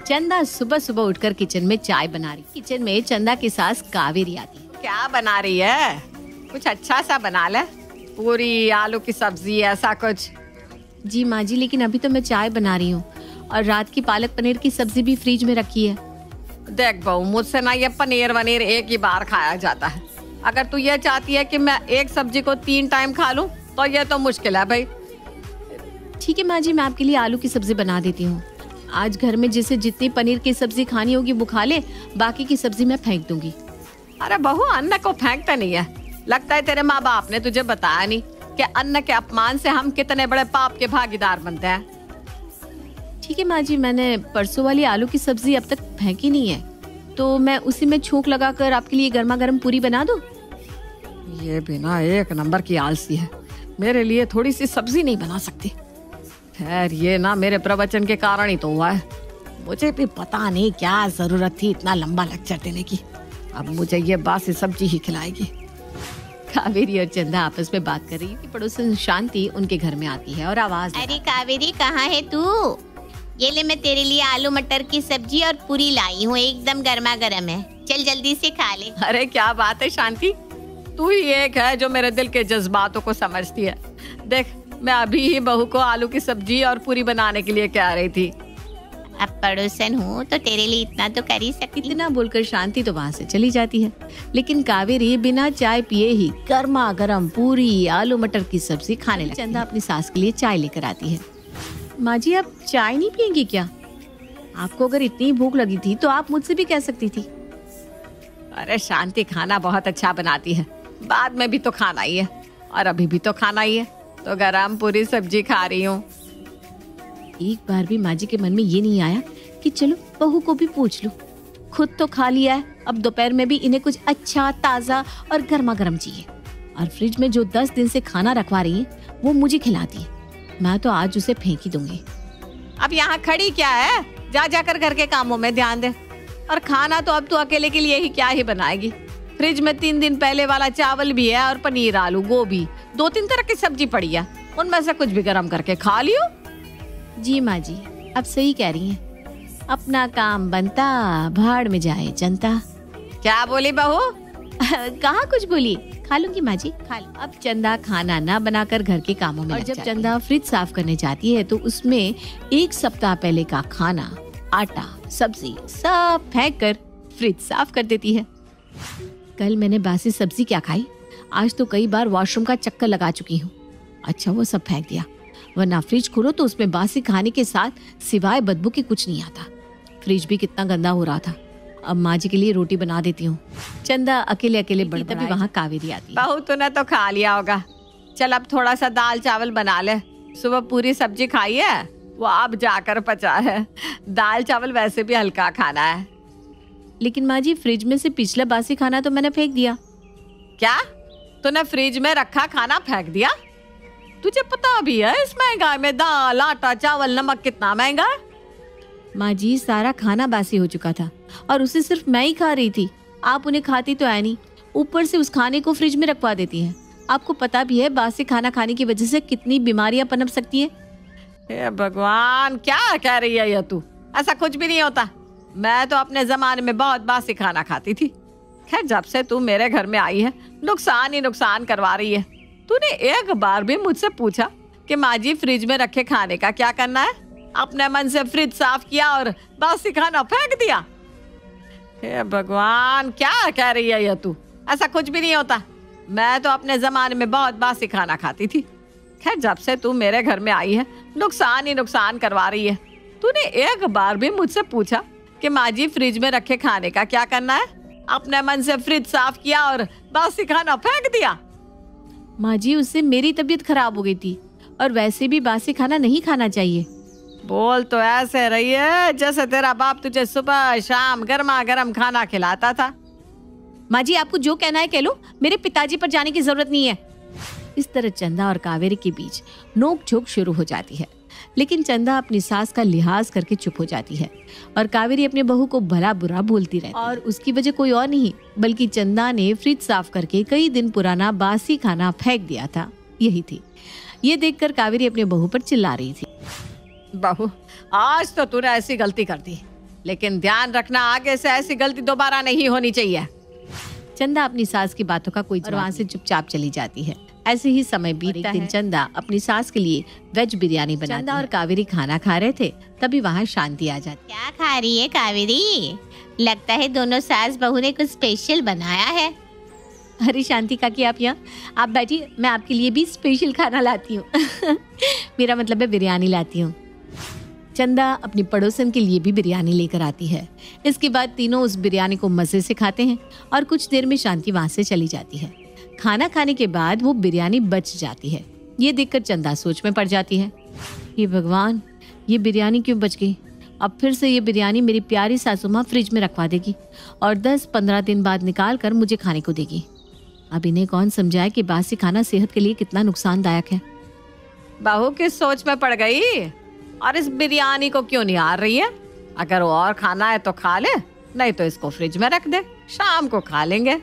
चंदा सुबह सुबह उठकर किचन में चाय बना रही। किचन में चंदा की सास कावेरी आती है। क्या बना रही है? कुछ अच्छा सा बना ले, पूरी आलू की सब्जी ऐसा कुछ। जी माँ जी, लेकिन अभी तो मैं चाय बना रही हूँ और रात की पालक पनीर की सब्जी भी फ्रिज में रखी है। देख बहू, मुझसे ना ये पनीर वनीर एक ही बार खाया जाता है। अगर तू ये चाहती है कि मैं एक सब्जी को 3 टाइम खा लूं तो ये तो मुश्किल है भाई। ठीक है माँ जी, मैं आपके लिए आलू की सब्जी बना देती हूँ। आज घर में जिसे जितनी पनीर की सब्जी खानी होगी वो खा ले, बाकी की सब्जी मैं फेंक दूंगी। अरे बहू, अन्न को फेंकते नहीं है। लगता है तेरे माँ बाप ने तुझे बताया नहीं कि अन्न के अपमान से हम कितने बड़े पाप के भागीदार बनते हैं। ठीक है माँ जी, मैंने परसों वाली आलू की सब्जी अब तक फेंकी नहीं है, तो मैं उसी में छौंक लगाकर आपके लिए गर्मा गर्म पूरी बना दूं। ये बिना एक नंबर की आलसी है, मेरे लिए थोड़ी सी सब्जी नहीं बना सकती। खैर, ये ना मेरे प्रवचन के कारण ही तो हुआ है। मुझे भी पता नहीं क्या जरूरत थी इतना लंबा लेक्चर देने की। अब मुझे ये बासी सब्जी ही खिलाएगी। कावेरी और चंदा आपस में बात कर रही है कि पड़ोसन शांति उनके घर में आती है और आवाज, अरे कावेरी, कहाँ है तू? ये ले, मैं तेरे लिए आलू मटर की सब्जी और पूरी लाई हूँ, एकदम गर्मा गर्म है। चल जल्दी से खा ले। अरे क्या बात है शांति, तू ही एक है जो मेरे दिल के जज्बातों को समझती है। देख, मैं अभी ही बहू को आलू की सब्जी और पूरी बनाने के लिए कह रही थी। अब पड़ोसन हूँ तो तेरे लिए इतना तो कर ही सकती। इतना बोलकर शांति तो वहाँ से चली जाती है, लेकिन कावेरी बिना चाय पिए ही गर्मा गर्म पूरी आलू मटर की सब्जी खाने लगती है। चंदा अपनी सास के लिए चाय लेकर आती है। माँ जी, आप चाय नहीं पियेंगी क्या? आपको अगर इतनी भूख लगी थी तो आप मुझसे भी कह सकती थी। अरे शांति खाना बहुत अच्छा बनाती है, बाद में भी तो खाना ही है और अभी भी तो खाना ही है, तो गरम पूरी सब्जी खा रही हूँ। एक बार भी माँ जी के मन में ये नहीं आया कि चलो बहू को भी पूछ लूं। खुद तो खा लिया है, अब दोपहर में भी इन्हें कुछ अच्छा ताज़ा और गर्मा गर्म चाहिए। और फ्रिज में जो 10 दिन से खाना रखवा रही है वो मुझे खिलाती है। मैं तो आज उसे फेंक ही दूंगी। अब यहाँ खड़ी क्या है? जा जाकर घर के कामों में ध्यान दे। और खाना तो अब तू अकेले के लिए ही क्या ही बनाएगी। फ्रिज में 3 दिन पहले वाला चावल भी है और पनीर, आलू, गोभी, 2-3 तरह की सब्जी पड़ी है, उनमें से कुछ भी गर्म करके खा लियो। जी माँ जी, अब सही कह रही हैं। अपना काम बनता, भाड़ में जाए जनता। क्या बोली बहू? कहाँ कुछ बोली, खा लूंगी माँ जी, खा लो। अब चंदा खाना ना बनाकर घर के कामों में, और जब चंदा फ्रिज साफ करने जाती है तो उसमें 1 सप्ताह पहले का खाना, आटा, सब्जी सब फेंक कर फ्रिज साफ कर देती है। कल मैंने बासी सब्जी क्या खाई, आज तो कई बार वॉशरूम का चक्कर लगा चुकी हूँ। अच्छा, वो सब फेंक दिया, वरना फ्रिज खोलो तो उसमें बासी खाने के साथ सिवाय बदबू के कुछ नहीं आता। फ्रिज भी कितना गंदा हो रहा था। अब माँ जी के लिए रोटी बना देती हूँ। चंदा अकेले अकेले बड़बड़ाए। तभी वहाँ कावेरी आती है। बहू, तूने तो खा लिया होगा, चल अब थोड़ा सा दाल चावल बना ले। सुबह पूरी सब्जी खाई है, वो अब जाकर पचा है। दाल चावल वैसे भी हल्का खाना है। लेकिन माँ जी, फ्रिज में से पिछला बासी खाना तो मैंने फेंक दिया। क्या? तूने फ्रिज में रखा खाना फेंक दिया? तुझे पता भी है इस महंगाई में दाल, आटा, चावल, नमक कितना महंगा है? माँ जी, सारा खाना बासी हो चुका था और उसे सिर्फ मैं ही खा रही थी। आप उन्हें खाती तो है नहीं, ऊपर से उस खाने को फ्रिज में रखवा देती हैं। आपको पता भी है बासी खाना खाने की वजह से कितनी बीमारियां पनप सकती है। हे भगवान, क्या कह रही है ये तू? ऐसा कुछ भी नहीं होता। मैं तो अपने जमाने में बहुत बासी खाना खाती थी। खैर, जब से तू मेरे घर में आई है नुकसान ही नुकसान करवा रही है। तूने एक बार भी मुझसे पूछा कि माँ जी फ्रिज में रखे खाने का क्या करना है? अपने मन से फ्रिज साफ किया और बासी खाना फेंक दिया। हे भगवान, क्या कह रही है ये तू? ऐसा कुछ भी नहीं होता। मैं तो अपने जमाने में बहुत बासी खाना खाती थी। खैर, जब से तू मेरे घर में आई है नुकसान ही नुकसान करवा रही है। तूने एक बार भी मुझसे पूछा कि माँ जी फ्रिज में रखे खाने का क्या करना है? अपने मन से फ्रिज साफ किया और बासी खाना फेंक दिया। माँ जी, उससे मेरी तबीयत खराब हो गई थी और वैसे भी बासी खाना नहीं खाना चाहिए। बोल तो ऐसे रही है जैसे तेरा बाप तुझे सुबह शाम गर्मा गर्म खाना खिलाता था। माँ जी, आपको जो कहना है कह लो, मेरे पिताजी पर जाने की जरूरत नहीं है। इस तरह चंदा और कावेरी के बीच नोक झोंक शुरू हो जाती है, लेकिन चंदा अपनी सास का लिहाज करके चुप हो जाती है और कावेरी अपने बहू को भला बुरा बोलती रहती है। और उसकी वजह कोई और नहीं बल्कि चंदा ने फ्रिज साफ करके कई दिन पुराना बासी खाना फेंक दिया था, यही थी। ये देखकर कावेरी अपने बहू पर चिल्ला रही थी। बहू, आज तो तूने ऐसी गलती कर दी, लेकिन ध्यान रखना आगे से ऐसी गलती दोबारा नहीं होनी चाहिए। चंदा अपनी सास की बातों का कोई जवाब वहाँ से चुपचाप चली जाती है। ऐसे ही समय बीतता है। चंदा अपनी सास के लिए वेज बिरयानी बनाती है। चंदा और कावेरी खाना खा रहे थे, तभी वहाँ शांति आ जाती। क्या खा रही है कावेरी? लगता है दोनों सास बहू ने कुछ स्पेशल बनाया है। अरे शांति काकी, आप यहाँ आप बैठिए, मैं आपके लिए भी स्पेशल खाना लाती हूँ। मेरा मतलब है बिरयानी लाती हूँ। चंदा अपनी पड़ोसन के लिए भी बिरयानी लेकर आती है। इसके बाद तीनों उस बिरयानी को मजे से खाते हैं और कुछ देर में शांति वहाँ से चली जाती है। खाना खाने के बाद वो बिरयानी बच जाती है। ये देखकर चंदा सोच में पड़ जाती है, ये भगवान, ये बिरयानी क्यों बच गई? अब फिर से ये बिरयानी मेरी प्यारी सासू माँ फ्रिज में रखवा देगी और 10-15 दिन बाद निकाल कर मुझे खाने को देगी। अब इन्हें कौन समझाए कि बासी खाना सेहत के लिए कितना नुकसानदायक है। बहू किस सोच में पड़ गई और इस बिरयानी को क्यों निहार रही है? अगर वो और खाना है तो खा ले, नहीं तो इसको फ्रिज में रख दे, शाम को खा लेंगे।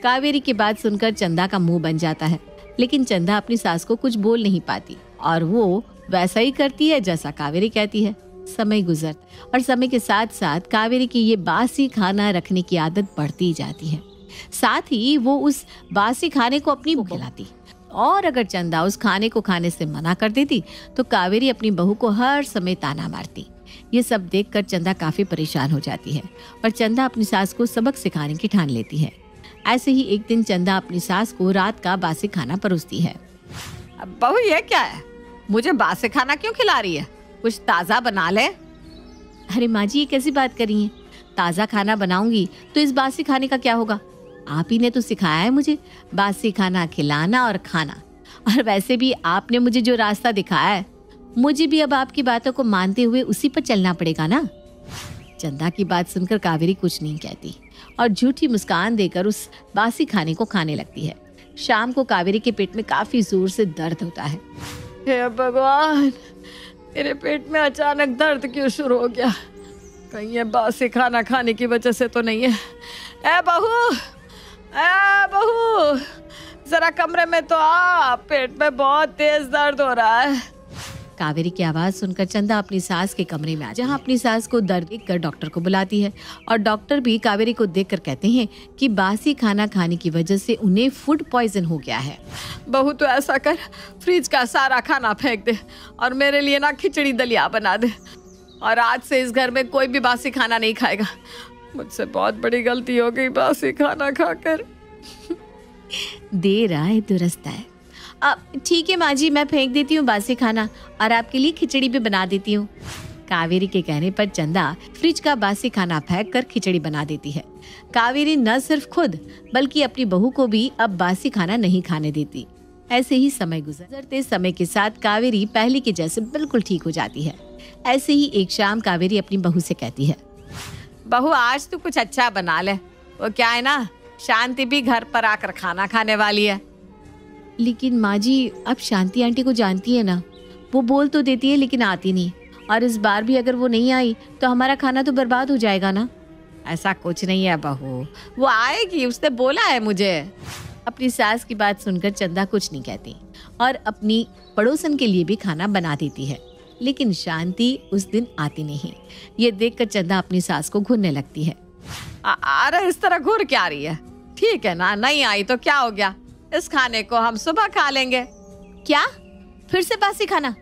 कावेरी की बात सुनकर चंदा का मुंह बन जाता है, लेकिन चंदा अपनी सास को कुछ बोल नहीं पाती और वो वैसा ही करती है जैसा कावेरी कहती है। समय गुजरता और समय के साथ साथ कावेरी की ये बासी खाना रखने की आदत बढ़ती जाती है। साथ ही वो उस बासी खाने को अपनी बहू खिलाती और अगर चंदा उस खाने को खाने से मना कर देती तो कावेरी अपनी बहू को हर समय ताना मारती। ये सब देखकर चंदा काफी परेशान हो जाती है और चंदा अपनी सास को सबक सिखाने की ठान लेती है। ऐसे ही एक दिन चंदा अपनी सास को रात का बासी खाना परोसती है। बहू ये क्या है? मुझे बासी खाना क्यों खिला रही है? कुछ ताजा बना ले। अरे माँ जी, ये कैसी बात कर रही हैं? ताजा खाना बनाऊंगी तो इस बासी खाने का क्या होगा? आप ही ने तो सिखाया है मुझे बासी खाना खिलाना और खाना, और वैसे भी आपने मुझे जो रास्ता दिखाया है, मुझे भी अब आपकी बातों को मानते हुए उसी पर चलना पड़ेगा ना। चंदा की बात सुनकर कावेरी कुछ नहीं कहती और झूठी मुस्कान देकर उस बासी खाने को खाने लगती है। शाम को कावेरी के पेट में काफी जोर से दर्द होता है। हे भगवान, मेरे पेट में अचानक दर्द क्यों शुरू हो गया? कहीं ये बासी खाना खाने की वजह से तो नहीं है? ए बहू, जरा कमरे में तो आ, पेट में बहुत तेज दर्द हो रहा है। कावेरी की आवाज सुनकर चंदा अपनी सास के कमरे में जहाँ अपनी सास को दर्द देखकर डॉक्टर को बुलाती है और डॉक्टर भी कावेरी को देखकर कहते हैं कि बासी खाना खाने की वजह से उन्हें फूड पॉइजन हो गया है। बहू तो ऐसा कर, फ्रिज का सारा खाना फेंक दे और मेरे लिए ना खिचड़ी दलिया बना दे, और आज से इस घर में कोई भी बासी खाना नहीं खाएगा। मुझसे बहुत बड़ी गलती हो गई बासी खाना खाकर। देर आए दुरुस्त आए। अब ठीक है माँ जी, मैं फेंक देती हूँ बासी खाना और आपके लिए खिचड़ी भी बना देती हूँ। कावेरी के कहने पर चंदा फ्रिज का बासी खाना फेंक कर खिचड़ी बना देती है। कावेरी न सिर्फ खुद बल्कि अपनी बहू को भी अब बासी खाना नहीं खाने देती। ऐसे ही समय गुजरते समय के साथ कावेरी पहले के जैसे बिल्कुल ठीक हो जाती है। ऐसे ही एक शाम कावेरी अपनी बहू से कहती है, बहू आज तू कुछ अच्छा बना ले। वो क्या है ना, शांति भी घर पर आकर खाना खाने वाली है। लेकिन माँ जी, अब शांति आंटी को जानती है ना, वो बोल तो देती है लेकिन आती नहीं, और इस बार भी अगर वो नहीं आई तो हमारा खाना तो बर्बाद हो जाएगा ना। ऐसा कुछ नहीं है बहू, वो आएगी, उसने बोला है मुझे। अपनी सास की बात सुनकर चंदा कुछ नहीं कहती और अपनी पड़ोसन के लिए भी खाना बना देती है, लेकिन शांति उस दिन आती नहीं। ये देखकर चंदा अपनी सास को घूरने लगती है। अरे इस तरह घूर क्या रही है? ठीक है ना, नहीं आई तो क्या हो गया, इस खाने को हम सुबह खा लेंगे। क्या? फिर से बासी खाना?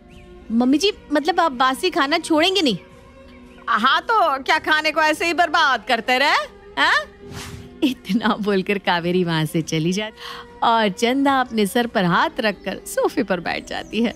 मम्मी जी, मतलब आप बासी खाना छोड़ेंगे नहीं? हाँ तो क्या खाने को ऐसे ही बर्बाद करते रहे? हाँ? इतना बोलकर कावेरी वहां से चली जाती और चंदा अपने सर पर हाथ रखकर सोफे पर बैठ जाती है।